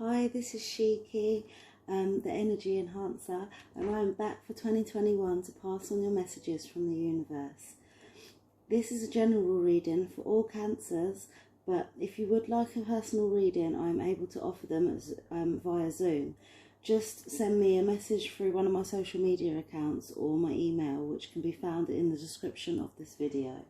Hi, this is Shiki, the Energy Enhancer, and I'm back for 2021 to pass on your messages from the universe. This is a general reading for all cancers, but if you would like a personal reading, I'm able to offer them as, via Zoom. Just send me a message through one of my social media accounts or my email, which can be found in the description of this video.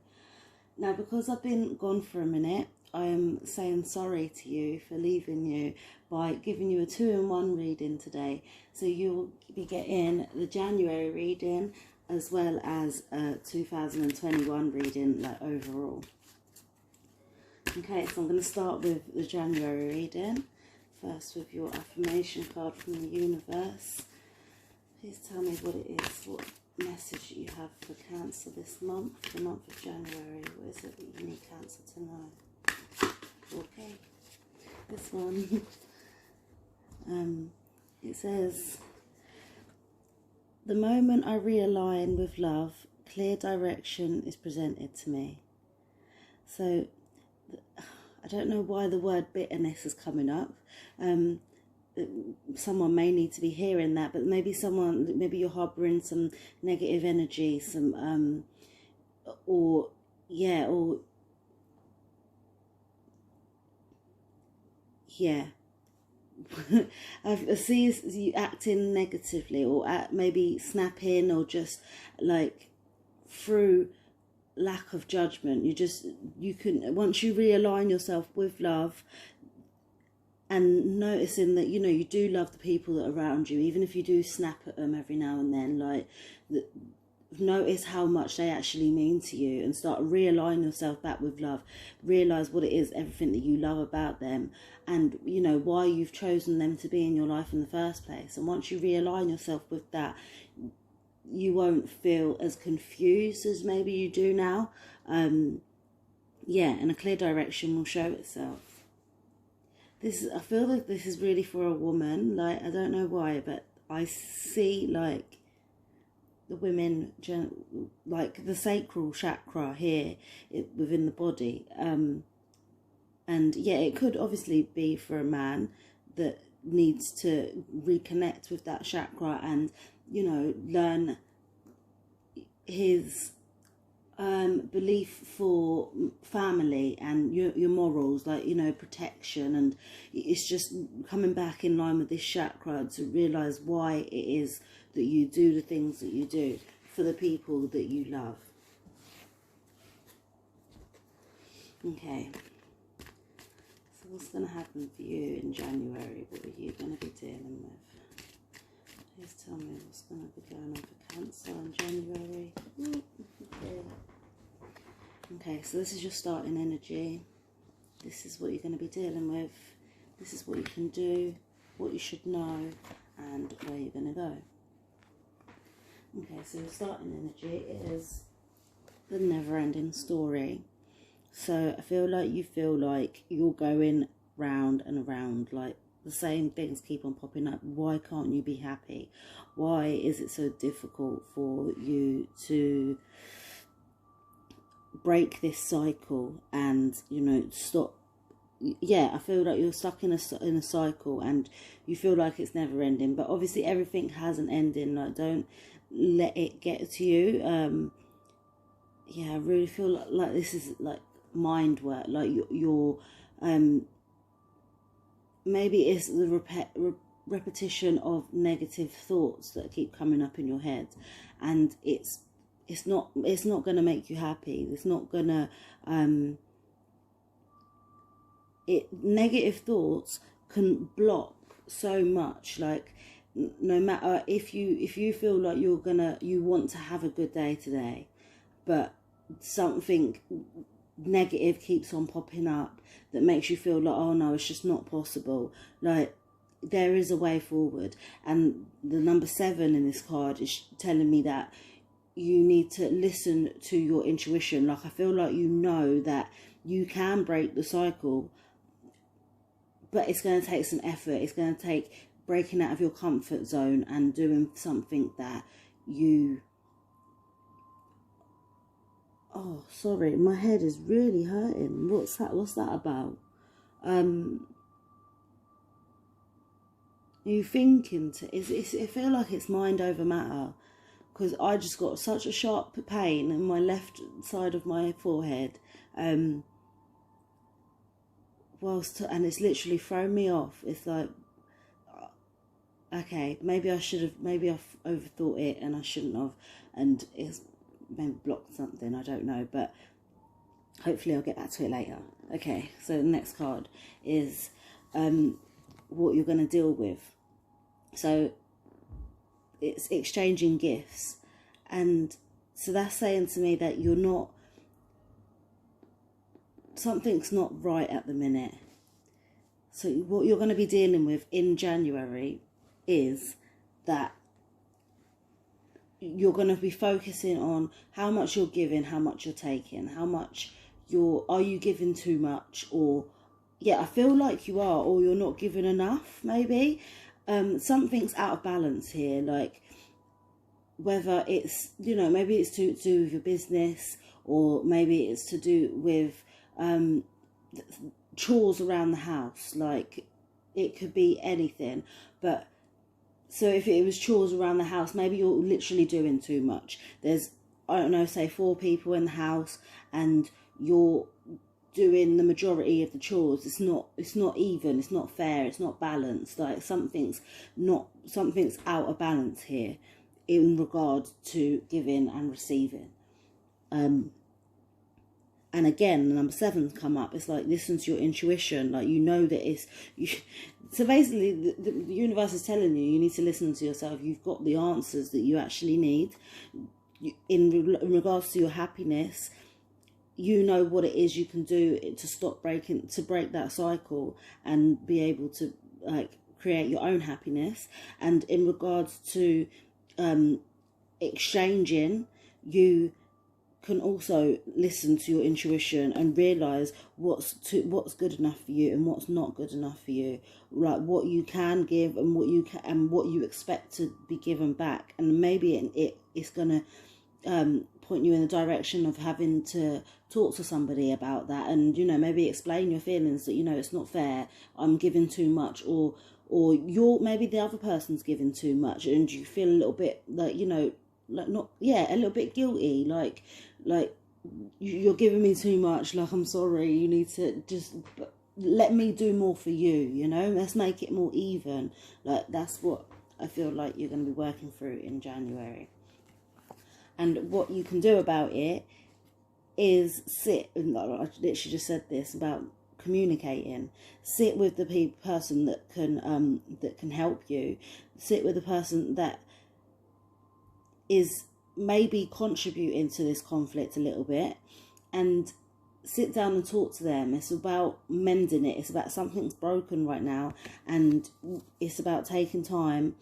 Now, because I've been gone for a minute, I am saying sorry to you for leaving you by giving you a 2-in-1 reading today. So you'll be getting the January reading as well as a 2021 reading, like overall. Okay, so I'm going to start with the January reading. First with your affirmation card from the universe. Please tell me what it is, what message you have for Cancer this month, the month of January. What is it that you need Cancer to know? Okay, this one. It says, the moment I realign with love, clear direction is presented to me. So, I don't know why the word bitterness is coming up. Someone may need to be hearing that, but maybe you're harboring some negative energy, I see you acting negatively, or maybe snapping, or just like through lack of judgment. You can, once you realign yourself with love and noticing that, you do love the people that are around you, even if you do snap at them every now and then, like, notice how much they actually mean to you and start realigning yourself back with love. Realize what it is, everything that you love about them, and why you've chosen them to be in your life in the first place. And once you realign yourself with that, you won't feel as confused as maybe you do now. And a clear direction will show itself. I feel like this is really for a woman. Like, I don't know why, but I see like the women, like the sacral chakra here within the body. And yeah, it could obviously be for a man that needs to reconnect with that chakra and, learn his belief for family and your morals, like, protection. And it's just coming back in line with this chakra to realize why it is that you do the things that you do for the people that you love. Okay, so what's going to happen for you in January? What are you going to be dealing with? Please tell me what's going to be going on for Cancer in January. Okay, so this is your starting energy. This is what you're going to be dealing with. This is what you can do, what you should know, and where you're going to go. Okay, so the starting energy is the never-ending story. So I feel like you're going round and around, like the same things keep on popping up. Why can't you be happy? Why is it so difficult for you to break this cycle and, stop? Yeah, I feel like you're stuck in a cycle and you feel like it's never ending. But obviously everything has an ending. Like, don't let it get to you. I really feel like this is like mind work. Like you're maybe it's the repetition of negative thoughts that keep coming up in your head, and it's not going to make you happy. It's not going to negative thoughts can block so much. Like, no matter if you feel like you want to have a good day today, but something negative keeps on popping up that makes you feel like, oh no, it's just not possible. Like, there is a way forward. And the number 7 in this card is telling me that you need to listen to your intuition. Like, I feel like that you can break the cycle, but it's going to take some effort. It's going to take breaking out of your comfort zone and doing something that you... Oh, sorry, my head is really hurting. What's that about? You thinking I feel like it's mind over matter, because I just got such a sharp pain in my left side of my forehead, and it's literally thrown me off. It's like, okay, maybe I've overthought it and I shouldn't have, and it's maybe blocked something, I don't know, but hopefully I'll get back to it later. Okay, so the next card is what you're going to deal with. So it's exchanging gifts, and so that's saying to me that something's not right at the minute. So what you're going to be dealing with in January is that you're going to be focusing on how much you're giving, how much you're taking, are you giving too much, or I feel like you are, or you're not giving enough, maybe. Something's out of balance here, like whether it's, maybe it's to do with your business, or maybe it's to do with chores around the house. Like, it could be anything. But so if it was chores around the house, maybe you're literally doing too much. There's, I don't know, say 4 people in the house, and you're doing the majority of the chores. It's not even, it's not fair, it's not balanced. Like, something's out of balance here in regard to giving and receiving. And again, the number 7's come up. It's like, listen to your intuition. Like, that so basically the universe is telling you need to listen to yourself. You've got the answers that you actually need in regards to your happiness. You know what it is you can do to break that cycle and be able to, like, create your own happiness. And in regards to exchanging, you can also listen to your intuition and realize what's good enough for you and what's not good enough for you, like what you can give and what you expect to be given back. And maybe it's gonna point you in the direction of having to talk to somebody about that, and maybe explain your feelings that it's not fair, I'm giving too much, or maybe the other person's giving too much, and you feel a little bit like a little bit guilty, like you're giving me too much, like, I'm sorry, you need to just let me do more for you, let's make it more even. Like, that's what I feel like you're going to be working through in January. And what you can do about it is sit, and I literally just said this about communicating. Sit with the person that can help you. Sit with the person that is maybe contributing to this conflict a little bit, and sit down and talk to them. It's about mending it. It's about something's broken right now, and it's about taking time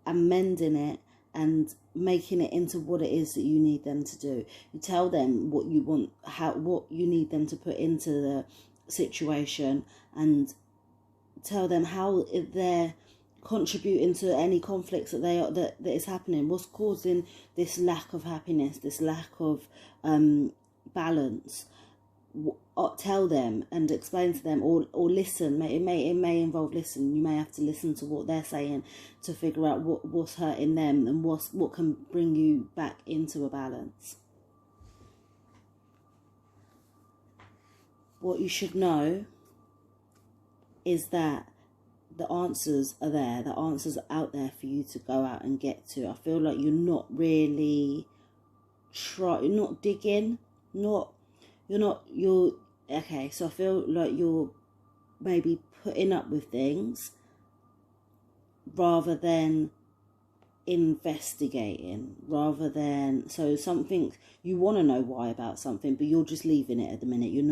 and mending it and making it into what it is that you need them to do. You tell them what you want, what you need them to put into the situation, and tell them how they're contributing to any conflicts that is happening. What's causing this lack of happiness, this lack of balance? Tell them and explain to them, or listen. It may involve listen. You may have to listen to what they're saying to figure out what's hurting them and what can bring you back into a balance. What you should know is that the answers are there. The answers are out there for you to go out and get to. I feel like you're not really you're not digging, okay, so I feel like you're maybe putting up with things rather than investigating, so something, you want to know why about something, but you're just leaving it at the minute. You're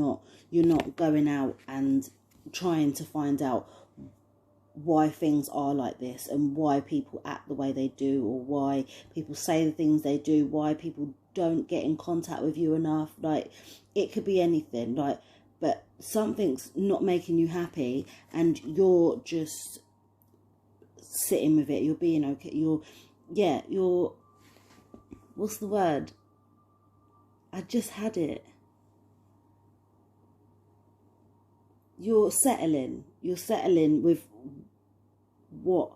not going out and trying to find out why things are like this, and why people act the way they do, or why people say the things they do, why people don't get in contact with you enough. Like, it could be anything, like, but something's not making you happy, and you're just sitting with it. You're being okay. You're what's the word? I just had it. You're settling with what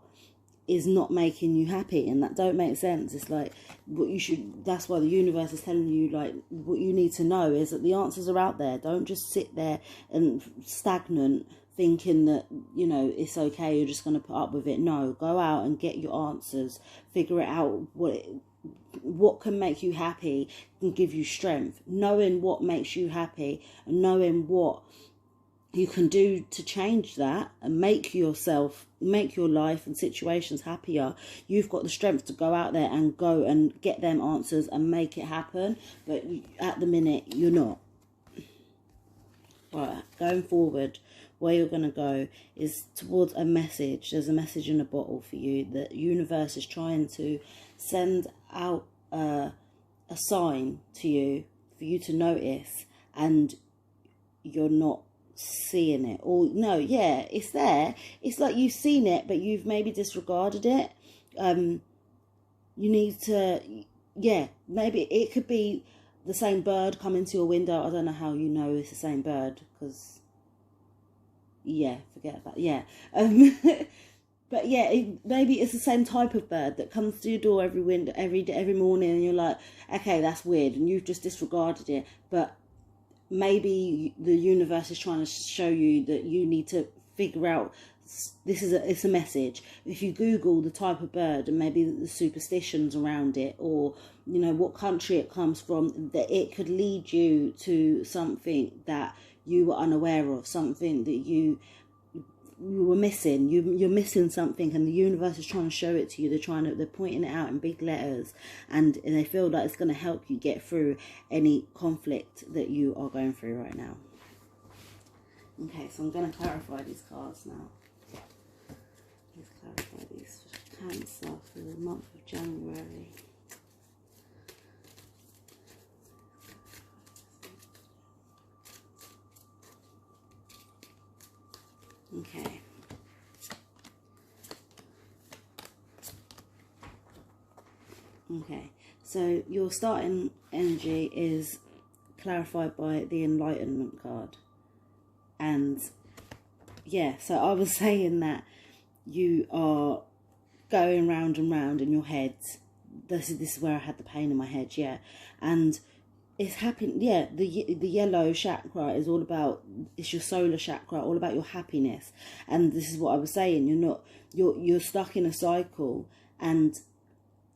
is not making you happy, and that don't make sense. It's like what you should, that's why the universe is telling you, like, what you need to know is that the answers are out there. Don't just sit there and stagnant thinking that, you know, it's okay, you're just going to put up with it. No, go out and get your answers, figure it out. What can make you happy and give you strength. Knowing what makes you happy and knowing what you can do to change that and make your life and situations happier. You've got the strength to go out there and go and get them answers and make it happen. But at the minute, you're not. Right, going forward, where you're going to go is towards a message. There's a message in a bottle for you. The universe is trying to send out a sign to you for you to notice, and you're not seeing it. Or no, yeah, it's there. It's like you've seen it, but you've maybe disregarded it. You need to, yeah, maybe it could be the same bird coming to your window. I don't know how you know it's the same bird, because yeah, forget that. Yeah, but yeah, maybe it's the same type of bird that comes to your door every morning, and you're like, okay, that's weird, and you've just disregarded it. But maybe the universe is trying to show you that you need to figure out, it's a message. If you Google the type of bird and maybe the superstitions around it, or, you know, what country it comes from, that it could lead you to something that you were unaware of, something that you were missing. You're missing something, and the universe is trying to show it to you. They're pointing it out in big letters, and they feel like it's going to help you get through any conflict that you are going through right now. Okay, so I'm going to clarify these cards now. Let's clarify these for Cancer for the month of January. Okay. Okay, so your starting energy is clarified by the Enlightenment card. And yeah, so I was saying that you are going round and round in your head. This is where I had the pain in my head, yeah. And it's happening, yeah, the yellow chakra is all about, it's your solar chakra, all about your happiness. And this is what I was saying, you're stuck in a cycle, and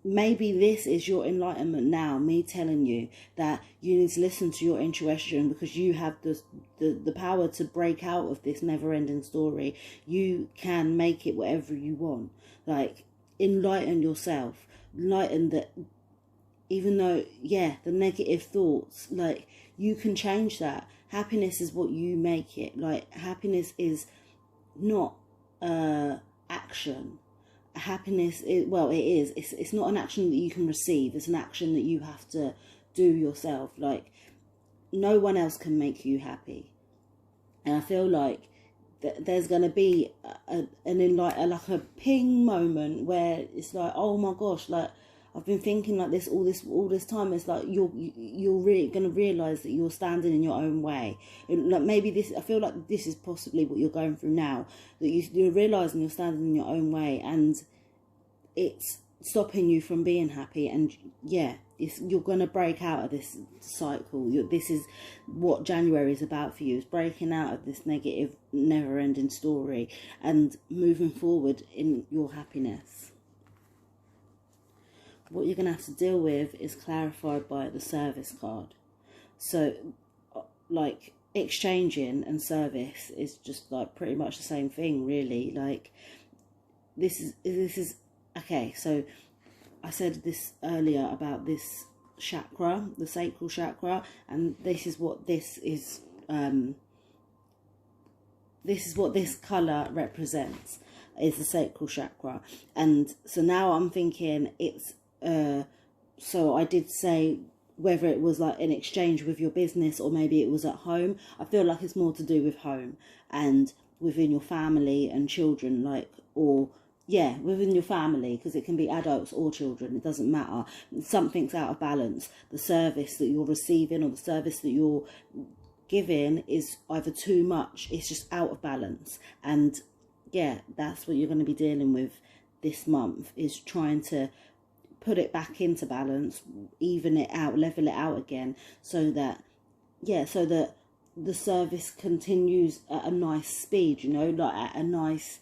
maybe this is your enlightenment now, me telling you that you need to listen to your intuition, because you have the power to break out of this never-ending story. You can make it whatever you want. Like, enlighten yourself. Enlighten that, even though, yeah, the negative thoughts, like, you can change that. Happiness is what you make it. Like, happiness is not action. Happiness is, well, it is. It's not an action that you can receive. It's an action that you have to do yourself. Like, no one else can make you happy. And I feel like there's going to be like a ping moment where it's like, oh my gosh, like, I've been thinking like this all this time. It's like you're really going to realise that you're standing in your own way. Like, maybe this, I feel like this is possibly what you're going through now, that you're realising you're standing in your own way, and it's stopping you from being happy. And yeah, you're going to break out of this cycle. This is what January is about for you, is breaking out of this negative, never-ending story and moving forward in your happiness. What you're going to have to deal with is clarified by the service card. So, like, exchanging and service is just like pretty much the same thing, really. Like, this is okay. So, I said this earlier about this chakra, the sacral chakra, and this is what this is. This is what this color represents, is the sacral chakra. And so now I'm thinking it's. So I did say whether it was like an exchange with your business or maybe it was at home. I feel like it's more to do with home and within your family and children, like, or yeah, within your family, because it can be adults or children, it doesn't matter. Something's out of balance. The service that you're receiving or the service that you're giving is either too much, it's just out of balance. And yeah, that's what you're going to be dealing with this month, is trying to put it back into balance, even it out, level it out again, so that the service continues at a nice speed, you know, like at a nice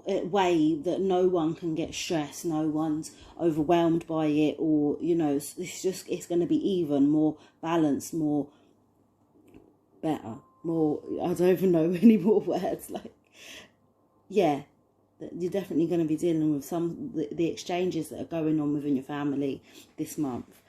way that no one can get stressed, no one's overwhelmed by it, or, you know, it's going to be even more balanced, more better, more, I don't even know any more words, like, yeah, you're definitely going to be dealing with the exchanges that are going on within your family this month.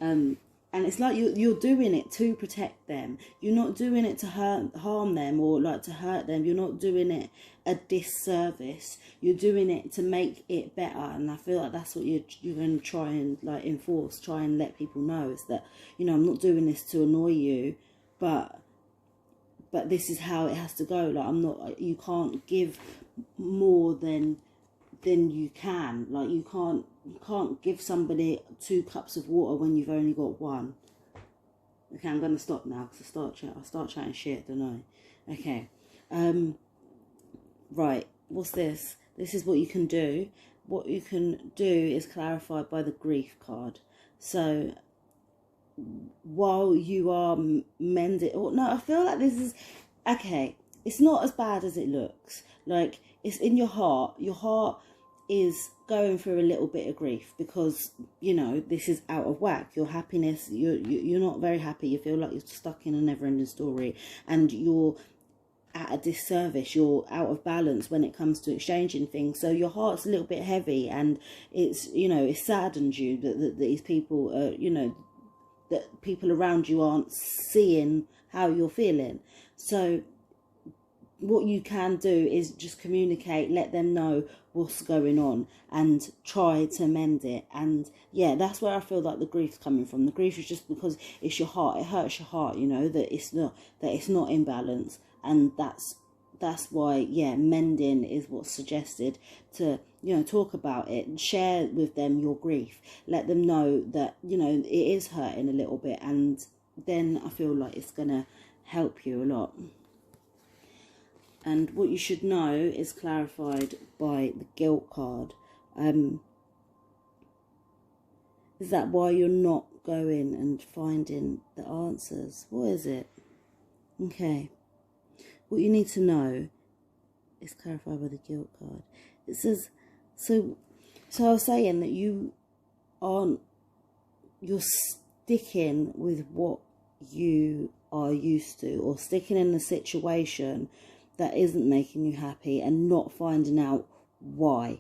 And it's like you're doing it to protect them. You're not doing it to harm them, or like to hurt them. You're not doing it a disservice. You're doing it to make it better. And I feel like that's what you're going to try and like enforce, try and let people know, is that, you know, I'm not doing this to annoy you, but this is how it has to go. Like, you can't give more than you can. Like, you can't give somebody 2 cups of water when you've only got 1. Okay, I'm gonna stop now because I start chatting shit, don't I? Okay. Right, what's this? This is what you can do. What you can do is clarified by the grief card. So while you are mending, or no, I feel like this is okay. It's not as bad as it looks. Like, it's in your heart. Your heart is going through a little bit of grief because, you know, this is out of whack. Your happiness, you're not very happy. You feel like you're stuck in a never-ending story, and you're at a disservice. You're out of balance when it comes to exchanging things. So your heart's a little bit heavy, and it's, you know, it saddens you that these people are, you know, that people around you aren't seeing how you're feeling. So what you can do is just communicate, let them know what's going on, and try to mend it. And yeah, that's where I feel like the grief's coming from. The grief is just because it's your heart. It hurts your heart, you know, that it's not in balance. And that's why, yeah, mending is what's suggested, to, you know, talk about it and share with them your grief. Let them know that, you know, it is hurting a little bit, and then I feel like it's going to help you a lot. And what you should know is clarified by the guilt card. Is that why you're not going and finding the answers? What is it? Okay. What you need to know is clarified by the guilt card. It says, so I was saying that you're sticking with what you are used to, or sticking in a situation that isn't making you happy, and not finding out why.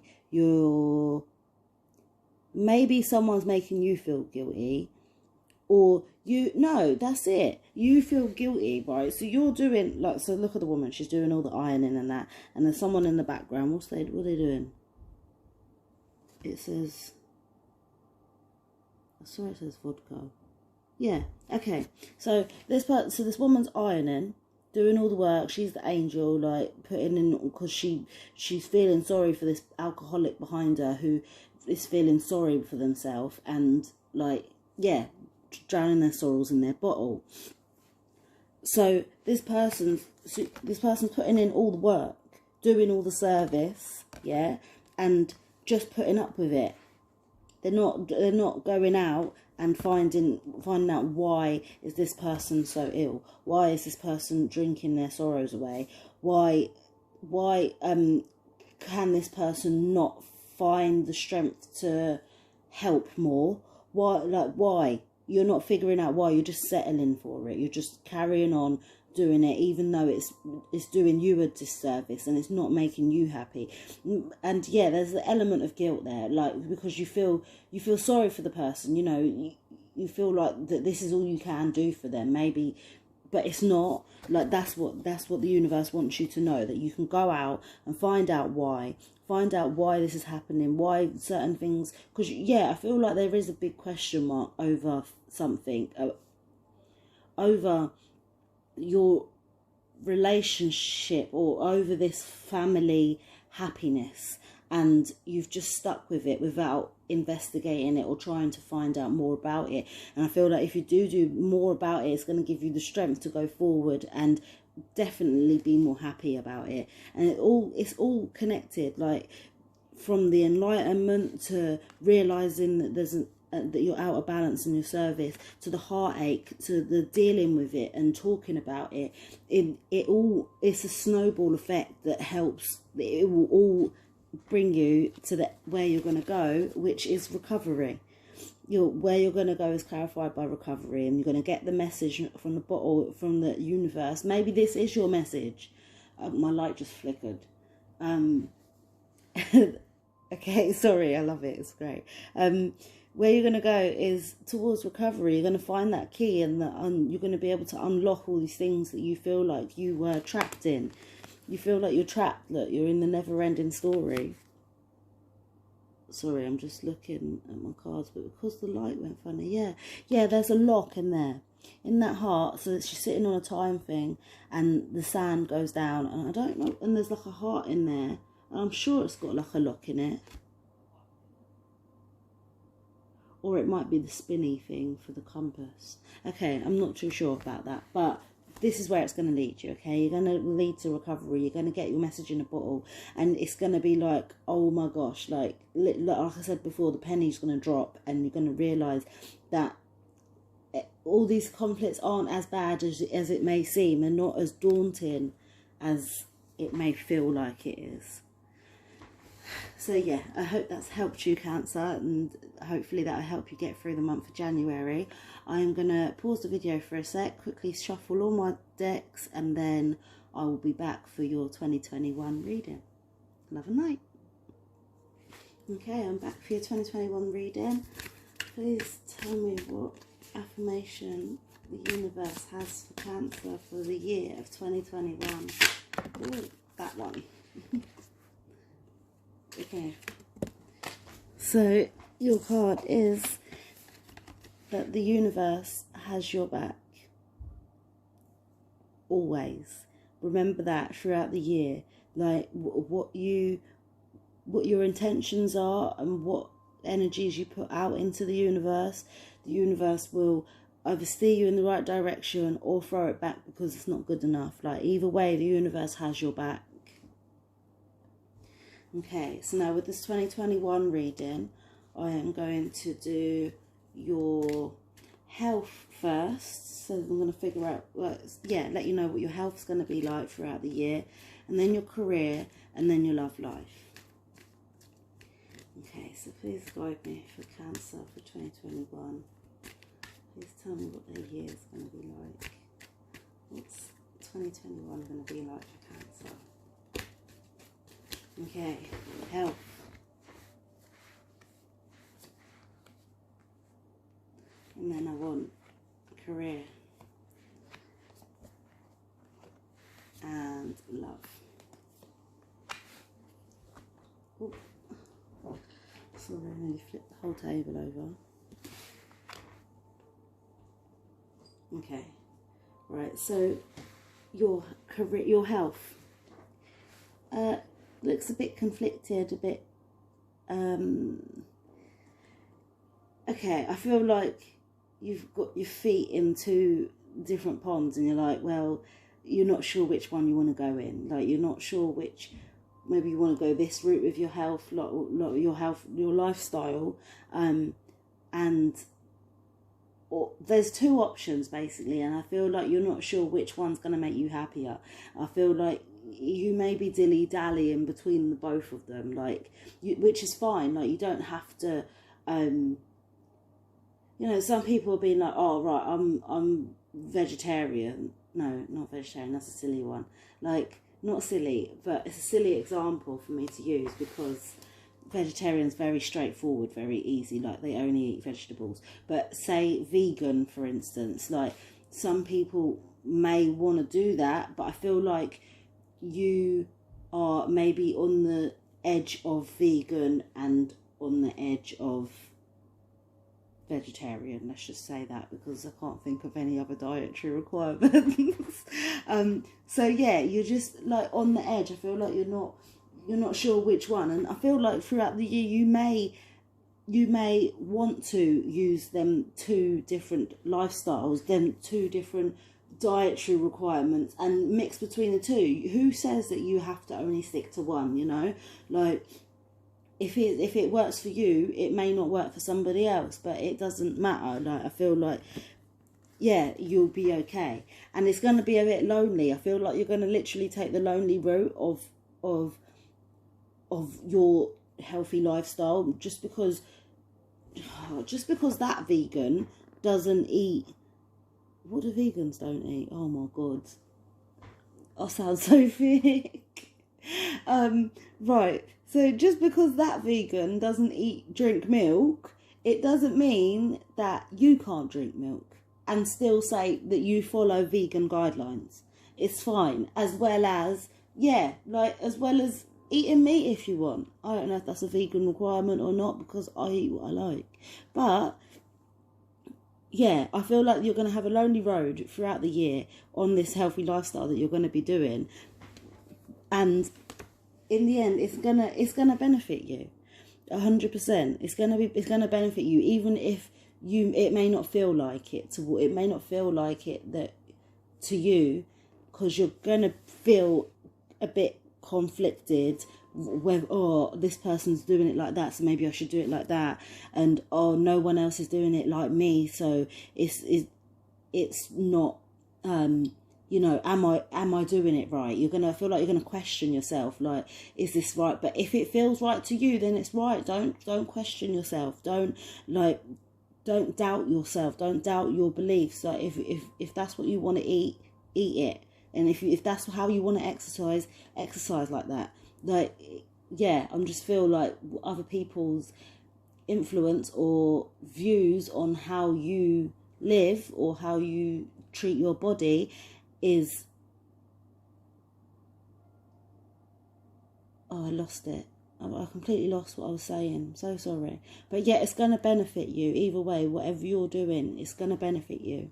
Maybe someone's making you feel guilty, or that's it. You feel guilty, right? So you're doing, like, so look at the woman, she's doing all the ironing and that, and there's someone in the background. What are they doing? It says, I swear it says vodka. Yeah, okay. So this woman's ironing, doing all the work. She's the angel, like, putting in, because she's feeling sorry for this alcoholic behind her who is feeling sorry for themselves, and, like, yeah, drowning their sorrows in their bottle. So this person's putting in all the work, doing all the service, yeah, and just putting up with it. They're not going out and finding out, why is this person so ill? Why is this person drinking their sorrows away? Why can this person not find the strength to help more? Why? You're not figuring out why. You're just settling for it. You're just carrying on doing it, even though it's doing you a disservice and it's not making you happy. And yeah, there's the element of guilt there, like, because you feel sorry for the person. You know, you feel like that this is all you can do for them, maybe, but it's not. Like, that's what the universe wants you to know, that you can go out and find out why this is happening, why certain things, because yeah, I feel like there is a big question mark over something, over your relationship, or over this family happiness. and you've just stuck with it without investigating it or trying to find out more about it. And I feel like if you do more about it, it's going to give you the strength to go forward and definitely be more happy about it. And it's all connected, like from the enlightenment to realizing that that you're out of balance in your service, to the heartache, to the dealing with it and talking about it. It's a snowball effect that helps. It will all bring you to where you're going to go, which is recovery. Where you're going to go is clarified by recovery, and you're going to get the message from the bottle, from the universe. Maybe this is your message. My light just flickered. Okay, sorry, I love it. It's great. Where you're going to go is towards recovery. You're going to find that key, and you're going to be able to unlock all these things that you feel like you were trapped in. You feel like you're trapped, that you're in the never-ending story. Sorry, I'm just looking at my cards, but because the light went funny, yeah, there's a lock in there, in that heart. So she's sitting on a time thing, and the sand goes down, and I don't know, and there's like a heart in there, and I'm sure it's got like a lock in it. Or it might be the spinny thing for the compass. Okay, I'm not too sure about that, but this is where it's going to lead you, okay? You're going to lead to recovery. You're going to get your message in a bottle, and it's going to be like, oh my gosh, like I said before, the penny's going to drop, and you're going to realise that all these conflicts aren't as bad as it may seem, and not as daunting as it may feel like it is. So yeah, I hope that's helped you, Cancer, and hopefully that'll help you get through the month of January. I'm going to pause the video for a sec, quickly shuffle all my decks, and then I will be back for your 2021 reading. Love and light. Okay, I'm back for your 2021 reading. Please tell me what affirmation the universe has for Cancer for the year of 2021. Ooh, that one. Okay, so your card is that the universe has your back, always. Remember that throughout the year, like what your intentions are and what energies you put out into the universe will either steer you in the right direction or throw it back because it's not good enough. Like either way, the universe has your back. Okay, so now with this 2021 reading, I am going to do your health first. So I'm going to figure out, let you know what your health's going to be like throughout the year, and then your career, and then your love life. Okay, so please guide me for Cancer for 2021. Please tell me what their year is going to be like. What's 2021 going to be like for Cancer? Okay, health. And then I want career and love. Ooh. Sorry, I nearly flipped the whole table over. Okay, right, so your career, your health. Looks a bit conflicted, a bit, okay, I feel like you've got your feet in two different ponds, and you're like, well, you're not sure which one you want to go in, like, you're not sure which, maybe you want to go this route with your health, your lifestyle, or there's two options, basically, and I feel like you're not sure which one's going to make you happier. I feel like you may be dilly-dallying between the both of them, like, which is fine. Like, you don't have to, you know, some people have been like, oh, right, I'm vegetarian. No, not vegetarian, that's a silly one. Like, not silly, but it's a silly example for me to use, because vegetarian's very straightforward, very easy, like, they only eat vegetables. But say vegan, for instance, like, some people may want to do that, but I feel like you are maybe on the edge of vegan and on the edge of vegetarian, let's just say that, because I can't think of any other dietary requirements. So yeah, you're just like on the edge. I feel like you're not you're not sure which one. And I feel like throughout the year you may want to use them two different lifestyles, them two different dietary requirements, and mix between the two. Who says that you have to only stick to one, you know? Like, if it works for you, it may not work for somebody else, but it doesn't matter. Like, I feel like, yeah, you'll be okay. And it's going to be a bit lonely. I feel like you're going to literally take the lonely route of your healthy lifestyle, just because that vegan doesn't eat. What do vegans don't eat? Oh my god, I sound so thick. Right, so just because that vegan doesn't drink milk, it doesn't mean that you can't drink milk and still say that you follow vegan guidelines. It's fine. As well as eating meat if you want. I don't know if that's a vegan requirement or not, because I eat what I like. But yeah, I feel like you're going to have a lonely road throughout the year on this healthy lifestyle that you're going to be doing. And in the end, it's gonna benefit you 100%. It's gonna benefit you, even if it may not feel like it that to you, because you're gonna feel a bit conflicted with, oh, this person's doing it like that, so maybe I should do it like that, and oh, no one else is doing it like me, so it's not you know, am I doing it right? You're gonna feel like you're gonna question yourself, like, is this right? But if it feels right to you, then it's right. Don't question yourself. Don't doubt yourself. Don't doubt your beliefs. Like, if that's what you want to eat it. And if that's how you want to exercise like that. Like, yeah, I'm just feel like other people's influence or views on how you live or how you treat your body is... Oh, I lost it. I completely lost what I was saying. I'm so sorry. But yeah, it's going to benefit you. Either way, whatever you're doing, it's going to benefit you.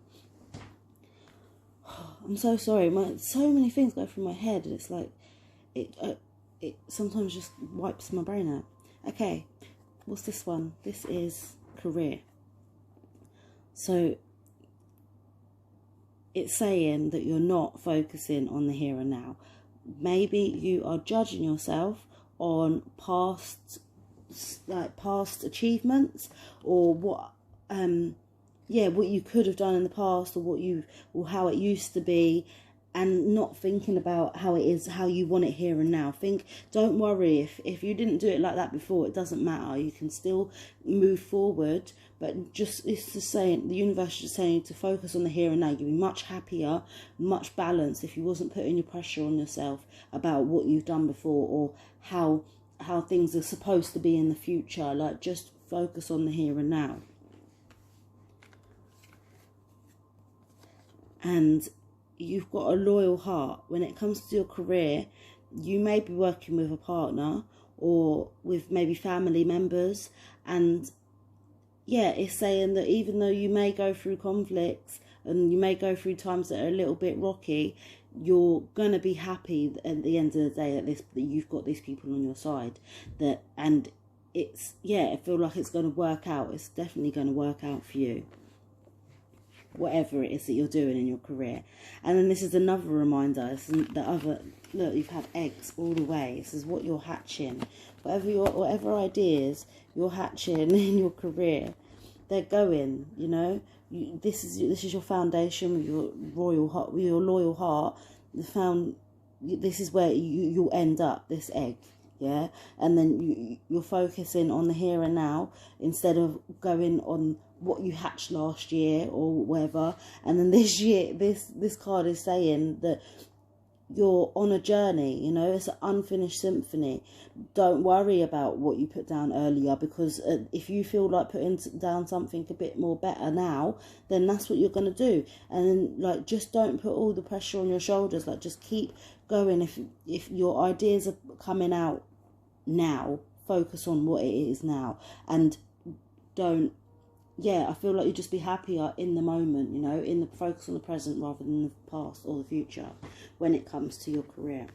I'm so sorry. So many things go through my head, and it's like it sometimes just wipes my brain out. Okay, what's this one? This is career. So it's saying that you're not focusing on the here and now. Maybe you are judging yourself on past achievements, or what you could have done in the past, or how it used to be, and not thinking about how it is, how you want it here and now. Don't worry if you didn't do it like that before. It doesn't matter. You can still move forward, but it's just saying, the universe is just saying to focus on the here and now. You'd be much happier, much balanced if you wasn't putting your pressure on yourself about what you've done before, or how things are supposed to be in the future. Like, just focus on the here and now. And you've got a loyal heart. When it comes to your career, you may be working with a partner or with maybe family members, and yeah, it's saying that even though you may go through conflicts and you may go through times that are a little bit rocky, you're gonna be happy at the end of the day that you've got these people on your side. I feel like it's gonna work out. It's definitely gonna work out for you, whatever it is that you're doing in your career. And then this is another reminder. Look, you've had eggs all the way. This is what you're hatching. Whatever ideas you're hatching in your career, they're going, you know. This is your foundation with your loyal heart. This is where you'll end up, this egg. Yeah, and then you're focusing on the here and now instead of going on what you hatched last year or whatever. And then this year, this card is saying that you're on a journey, you know. It's an unfinished symphony. Don't worry about what you put down earlier, because if you feel like putting down something a bit more better now, then that's what you're going to do. And then, like, just don't put all the pressure on your shoulders. Like, just keep going. If your ideas are coming out now, focus on what it is now, and I feel like you just be happier in the moment, you know, focus on the present rather than the past or the future when it comes to your career.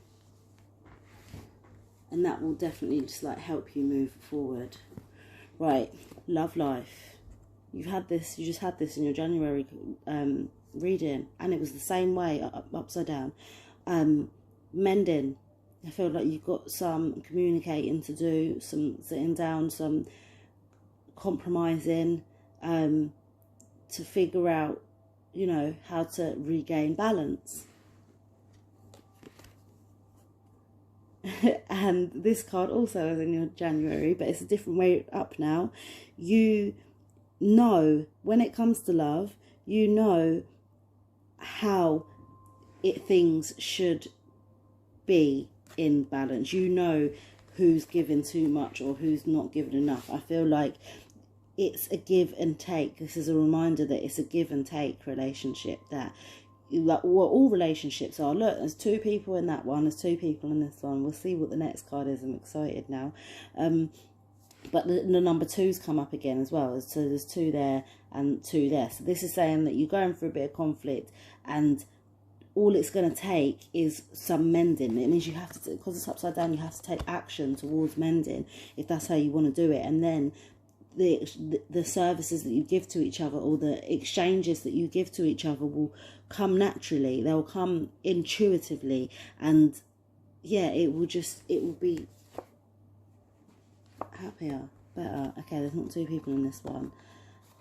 And that will definitely just like help you move forward. Right, love life. You just had this in your January reading, and it was the same way, upside down. Mending. I feel like you've got some communicating to do, some sitting down, some compromising, to figure out, you know, how to regain balance. And this card also is in your January, but it's a different way up now. You know, when it comes to love, you know how things should be in balance. You know who's given too much or who's not given enough. I feel like it's a give and take. This is a reminder that it's a give and take relationship, that like what all relationships are. Look, there's 2 people in that one, there's 2 people in this one. We'll see what the next card is. I'm excited now. But the number 2's come up again as well. So there's 2 there and 2 there. So this is saying that you're going through a bit of conflict, and all it's going to take is some mending. It means you have to, because it's upside down, you have to take action towards mending, if that's how you want to do it. And then the services that you give to each other, or the exchanges that you give to each other, will come naturally. They'll come intuitively, and yeah, it will be happier, better. Okay, there's not 2 people in this one.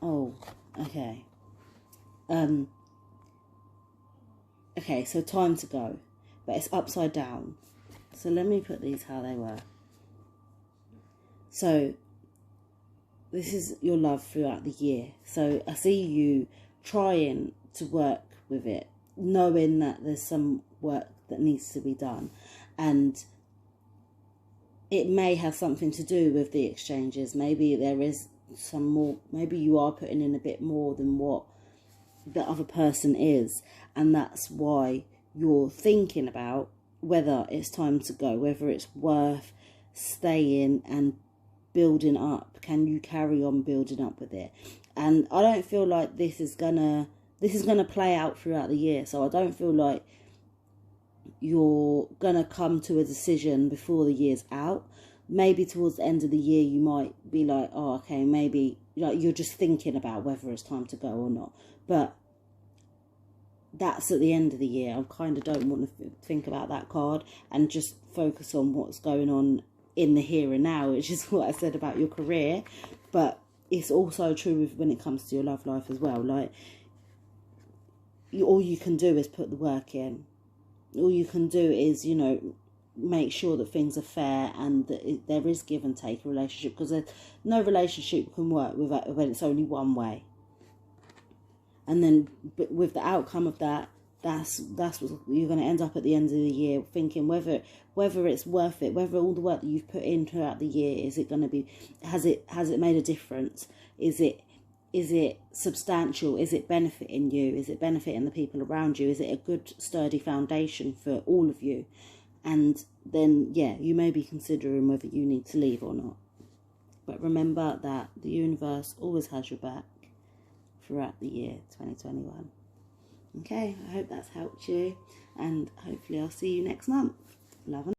Oh, okay. Okay, so time to go, but it's upside down. So let me put these how they were. So this is your love throughout the year. So I see you trying to work with it, knowing that there's some work that needs to be done, and it may have something to do with the exchanges. Maybe there is some more, maybe you are putting in a bit more than what the other person is, and that's why you're thinking about whether it's time to go, whether it's worth staying and building up. Can you carry on building up with it? And I don't feel like this is gonna play out throughout the year. So I don't feel like you're gonna come to a decision before the year's out. Maybe towards the end of the year you might be like, oh, okay, maybe like you're just thinking about whether it's time to go or not. But that's at the end of the year. I kind of don't want to think about that card and just focus on what's going on in the here and now, which is what I said about your career. But it's also true when it comes to your love life as well. Like, all you can do is put the work in. All you can do is, you know, make sure that things are fair and that there is give and take in a relationship, because no relationship can work when it's only one way. And then with the outcome of that, that's what you're going to end up at the end of the year thinking, whether it's worth it, whether all the work that you've put in throughout the year, is it going to be, has it made a difference? Is it substantial? Is it benefiting you? Is it benefiting the people around you? Is it a good sturdy foundation for all of you? And then, yeah, you may be considering whether you need to leave or not. But remember that the universe always has your back throughout the year 2021. Okay, I hope that's helped you, and hopefully I'll see you next month. Love and